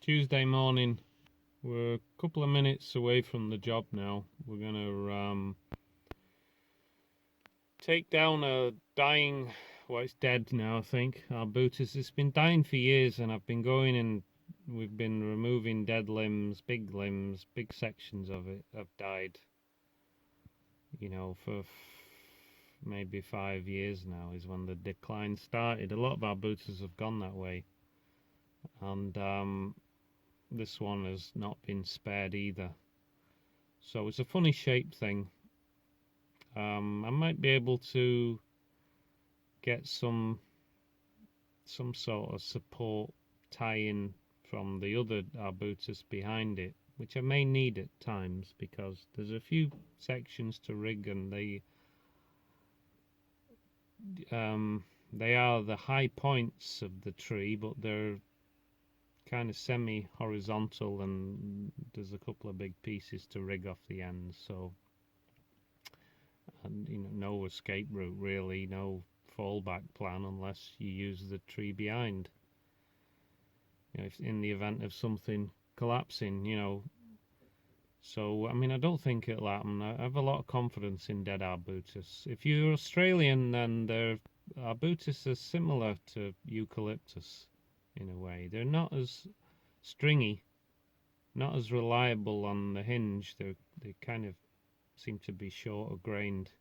Tuesday morning. We're a couple of minutes away from the job now. We're gonna take down a dying, well, it's dead now, I think, Arbutus. It's been dying for years, and I've been going and we've been removing dead limbs, big sections of it have died. For maybe 5 years now is when the decline started. A lot of Arbutus have gone that way, and this one has not been spared either. So it's a funny shape thing. I might be able to get some sort of support tie-in from the other Arbutus behind it, which I may need at times because there's a few sections to rig, and they are the high points of the tree, but they're kind of semi-horizontal, and there's a couple of big pieces to rig off the ends. So, and no escape route really, no fallback plan unless you use the tree behind. If in the event of something collapsing, So, I mean, I don't think it'll happen. I have a lot of confidence in dead Arbutus. If you're Australian, then their Arbutus are similar to eucalyptus in a way. They're not as stringy, not as reliable on the hinge. They kind of seem to be shorter grained.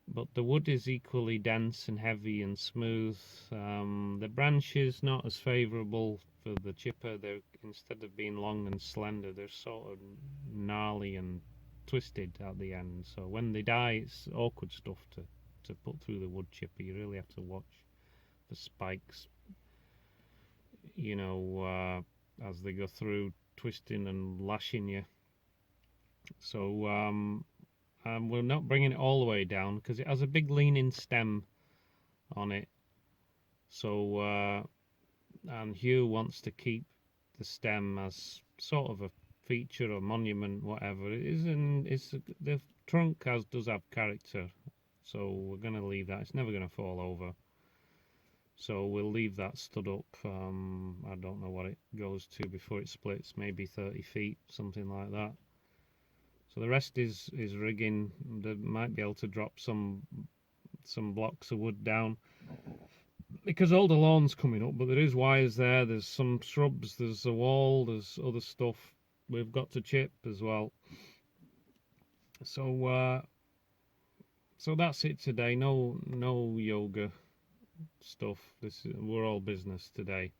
But the wood is equally dense and heavy and smooth. The branches not as favourable for the chipper. They're, instead of being long and slender, they're sort of gnarly and twisted at the end. So when they die, it's awkward stuff to put through the wood chipper. You really have to watch the spikes, as they go through, twisting and lashing you. So we're not bringing it all the way down because it has a big leaning stem on it. So and Hugh wants to keep the stem as sort of a feature or monument, whatever it is, and the trunk does have character. So we're going to leave that. It's never going to fall over. So we'll leave that stood up. I don't know what it goes to before it splits. Maybe 30 feet, something like that. So the rest is rigging. They might be able to drop some blocks of wood down because all the lawn's coming up, but there is wires there. There's some shrubs. There's a wall. There's other stuff we've got to chip as well. So that's it today. No yoga stuff. We're all business today.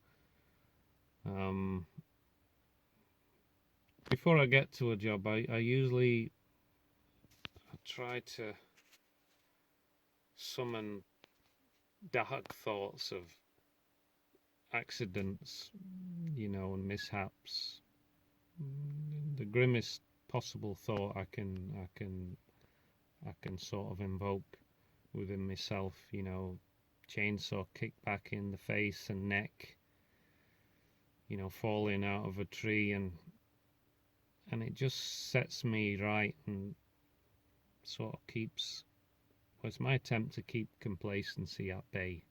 Before I get to a job, I usually try to summon dark thoughts of accidents, and mishaps. The grimmest possible thought I can sort of invoke within myself, chainsaw kick back in the face and neck, falling out of a tree, and it just sets me right and sort of keeps, well, it's my attempt to keep complacency at bay,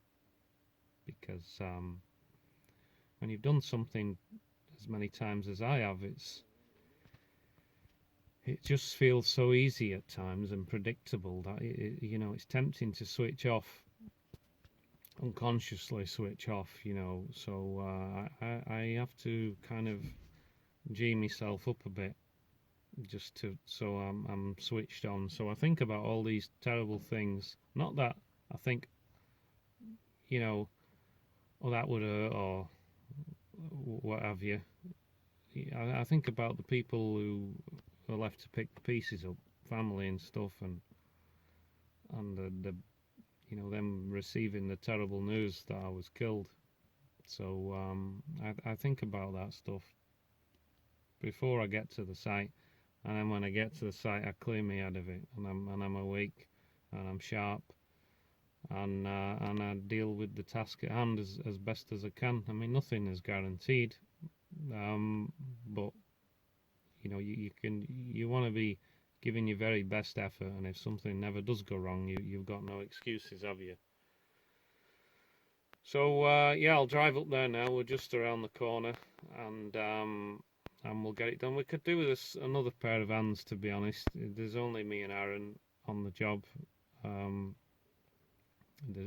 because when you've done something as many times as I have, it just feels so easy at times and predictable that it's tempting to switch off, unconsciously switch off, so I have to kind of G myself up a bit just so I'm switched on. So I think about all these terrible things, not that I think oh, that would hurt or what have you. I think about the people who are left to pick the pieces up, family and stuff, and the them receiving the terrible news that I was killed. So I think about that stuff before I get to the site, and then when I get to the site, I clear me out of it, and I'm awake, and I'm sharp, and I deal with the task at hand as best as I can. I mean, nothing is guaranteed, but you want to be giving your very best effort, and if something never does go wrong, you've got no excuses, have you? So yeah, I'll drive up there now. We're just around the corner, and we'll get it done. We could do with another pair of hands, to be honest. There's only me and Aaron on the job. There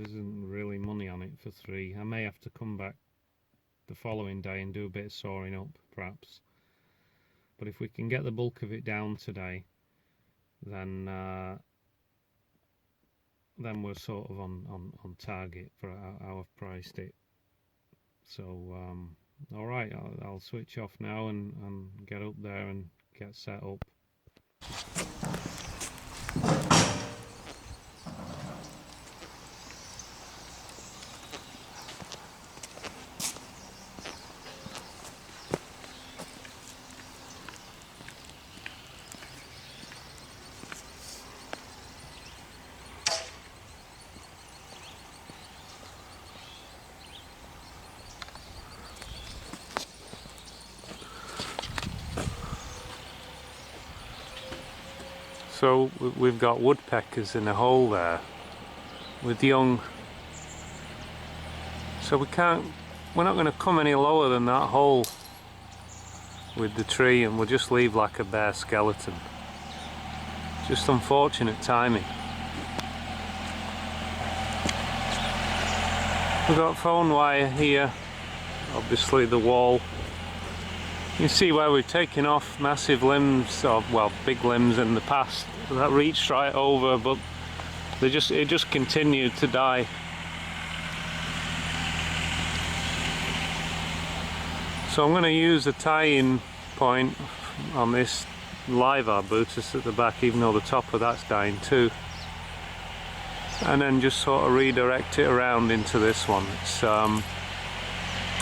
isn't really money on it for 3. I may have to come back the following day and do a bit of sawing up, perhaps. But if we can get the bulk of it down today, then we're sort of on target for how I've priced it. So all right, I'll switch off now and get up there and get set up. So we've got woodpeckers in a hole there with young, so we're not going to come any lower than that hole with the tree, and we'll just leave like a bare skeleton. Just unfortunate timing. We've got phone wire here, obviously the wall. You can see where we've taken off massive limbs, or well, big limbs in the past that reached right over, but it just continued to die. So I'm going to use a tie-in point on this live arbutus at the back, even though the top of that's dying too, and then just sort of redirect it around into this one.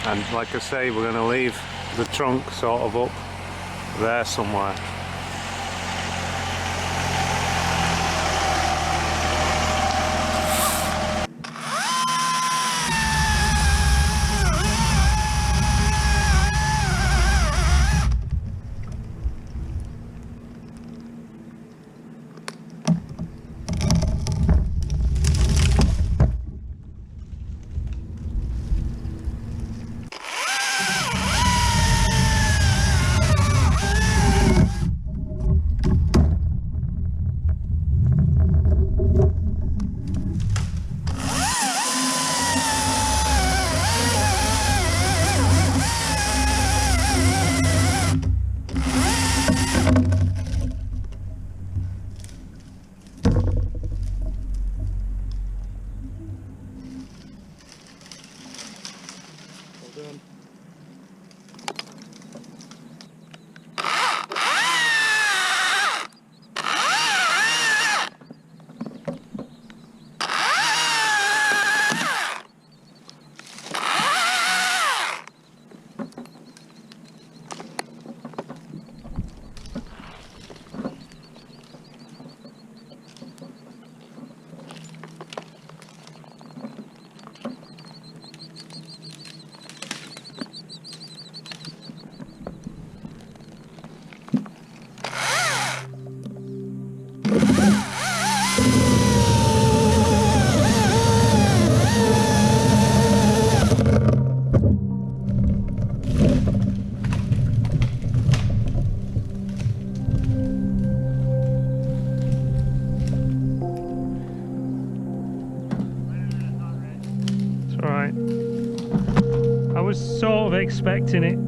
And like I say, we're going to leave the trunk sort of up there somewhere. Right, I was sort of expecting it.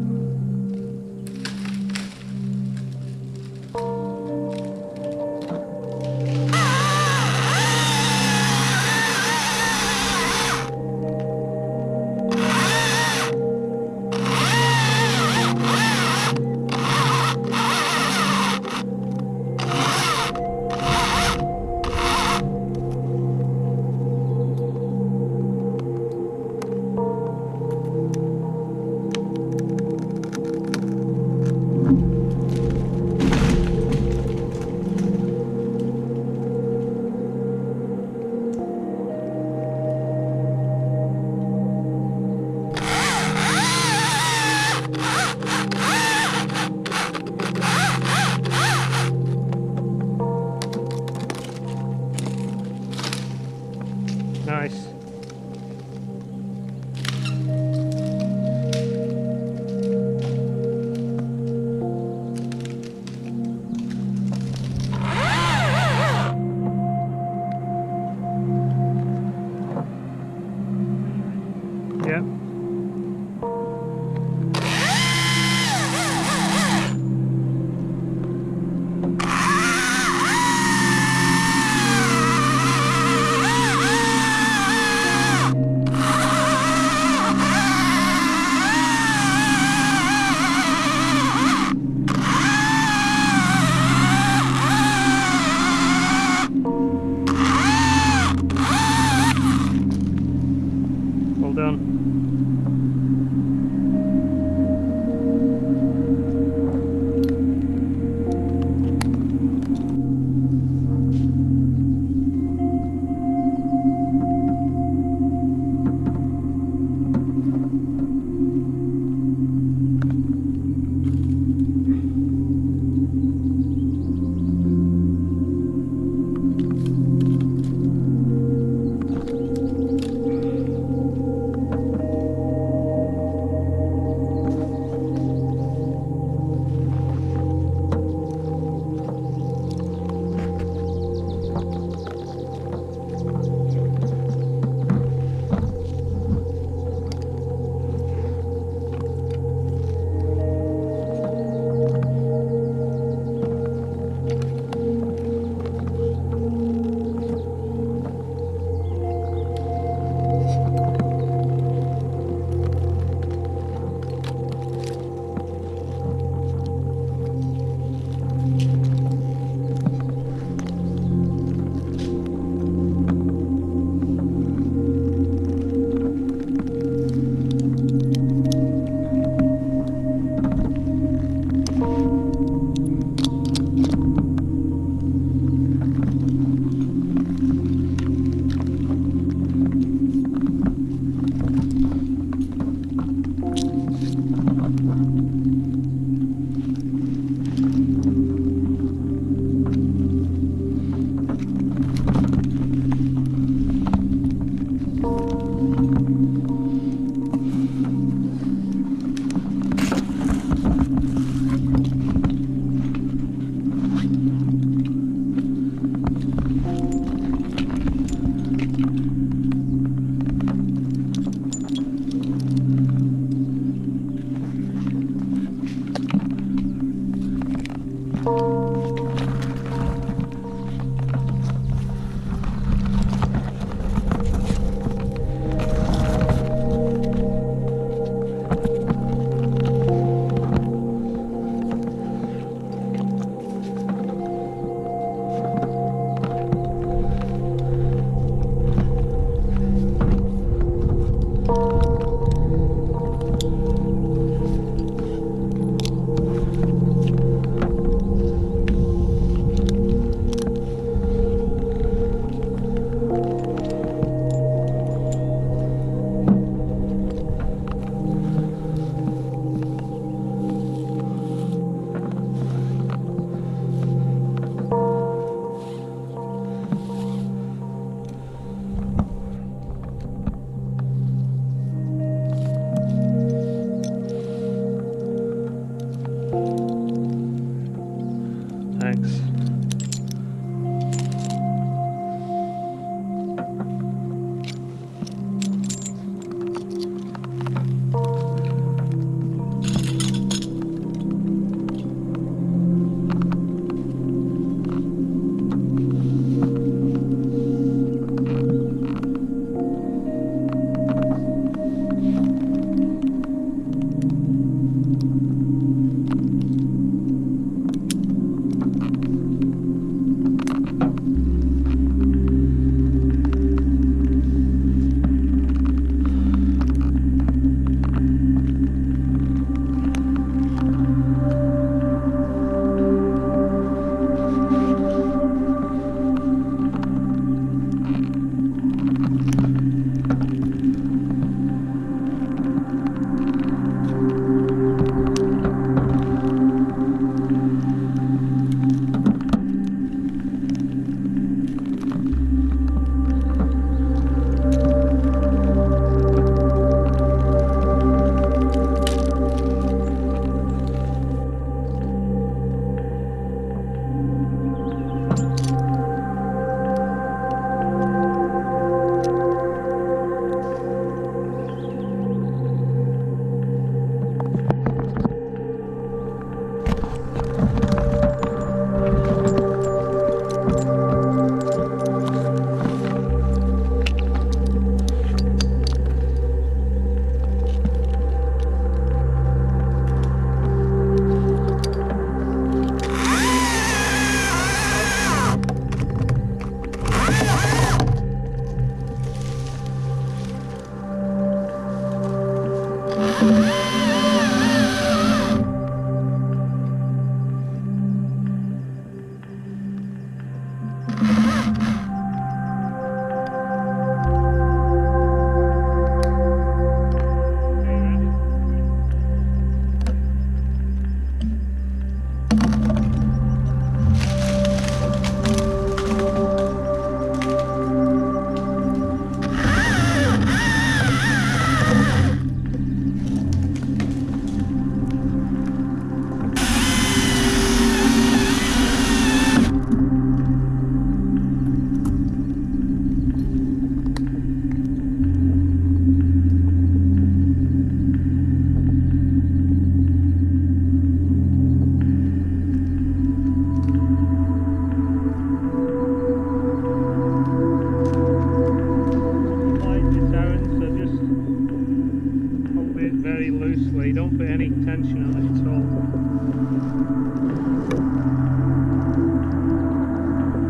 Very loosely, don't put any tension on it at all.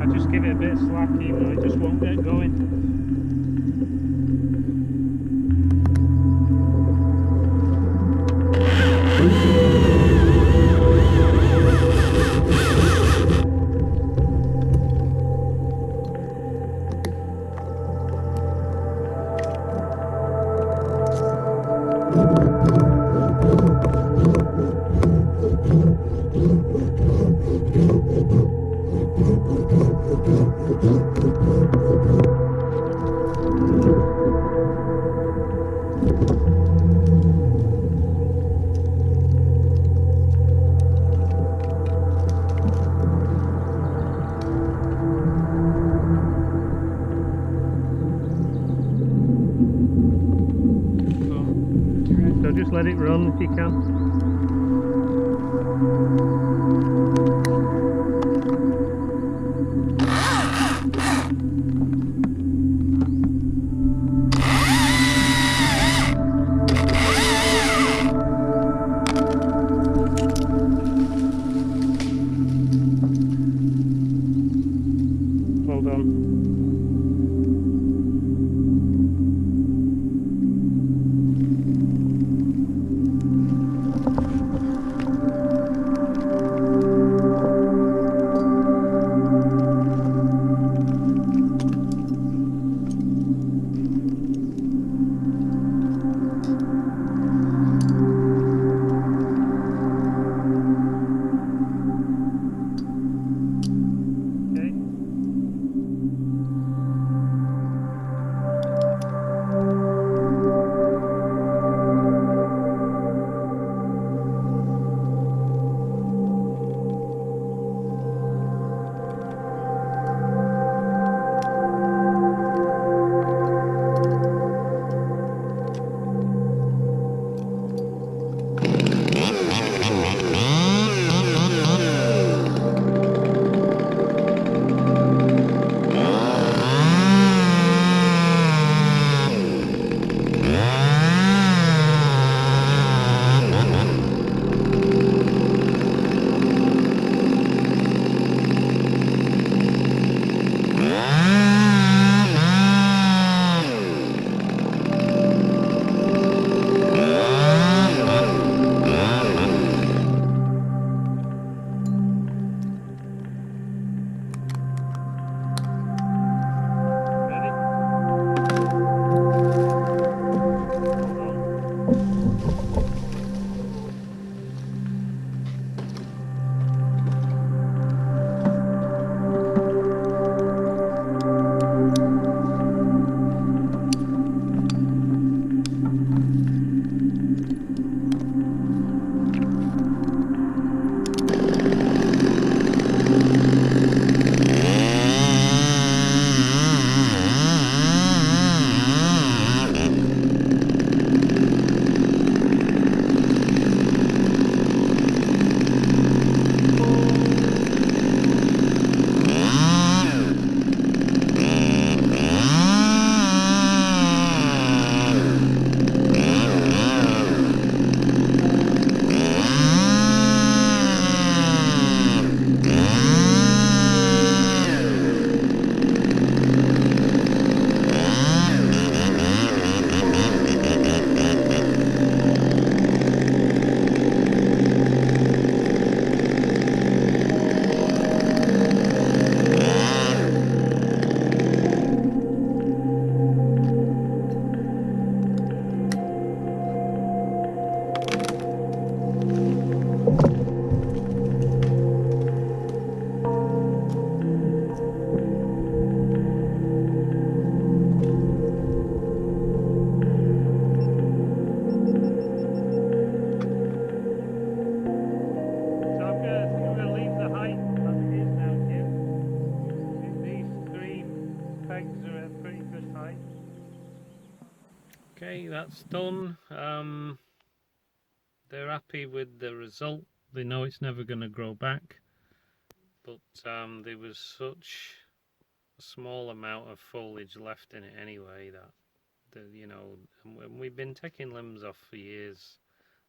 I just give it a bit of slack even though it just won't get going. So just let it run if you can. Hold on. that's done. They're happy with the result. They know it's never going to grow back, but there was such a small amount of foliage left in it anyway that and we've been taking limbs off for years.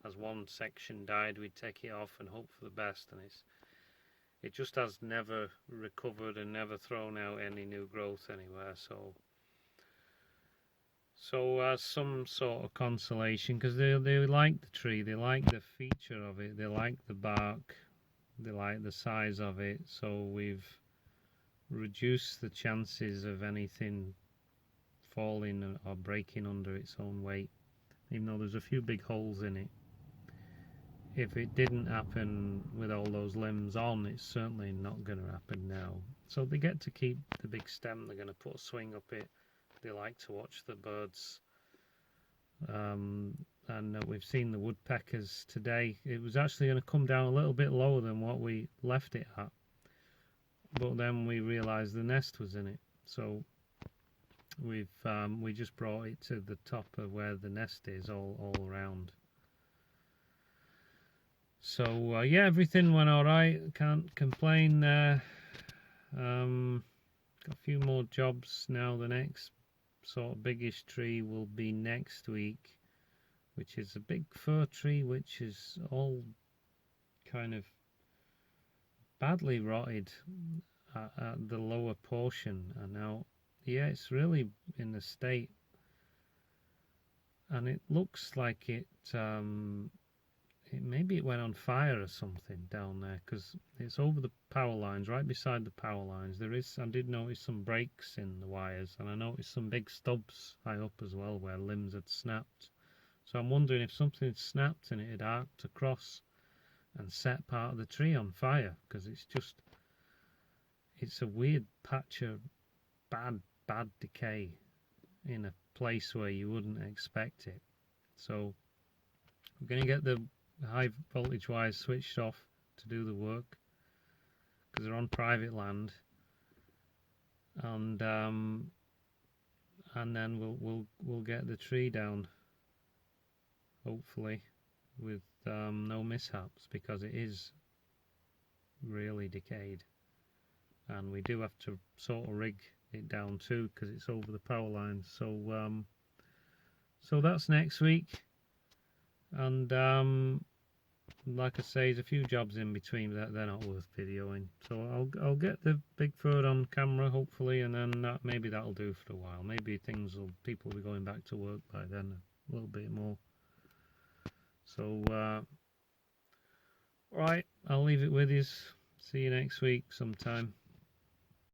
As one section died, we'd take it off and hope for the best, and it just has never recovered and never thrown out any new growth anywhere. So as some sort of consolation, because they like the tree, they like the feature of it, they like the bark, they like the size of it, so we've reduced the chances of anything falling or breaking under its own weight, even though there's a few big holes in it. If it didn't happen with all those limbs on, it's certainly not going to happen now. So they get to keep the big stem. They're going to put a swing up it. They like to watch the birds. And we've seen the woodpeckers today. It was actually going to come down a little bit lower than what we left it at, but then we realized the nest was in it. So we just brought it to the top of where the nest is, all around. So yeah, everything went all right. Can't complain there. Got a few more jobs now. The next sort of biggish tree will be next week, which is a big fir tree, which is all kind of badly rotted at the lower portion. And now, yeah, it's really in a state, and it looks like maybe it went on fire or something down there, because it's over the power lines, right beside the power lines. I did notice some breaks in the wires, and I noticed some big stubs high up as well where limbs had snapped. So I'm wondering if something had snapped and it had arced across and set part of the tree on fire, because it's a weird patch of bad decay in a place where you wouldn't expect it. So we're going to get the high voltage wires switched off to do the work, because they're on private land, and then we'll get the tree down, hopefully with no mishaps, because it is really decayed, and we do have to sort of rig it down too, because it's over the power lines. So that's next week, and like I say, there's a few jobs in between, but they're not worth videoing. So I'll get the big fir on camera, hopefully, and then maybe that'll do for a while. Maybe people will be going back to work by then a little bit more. So right, I'll leave it with you. See you next week sometime.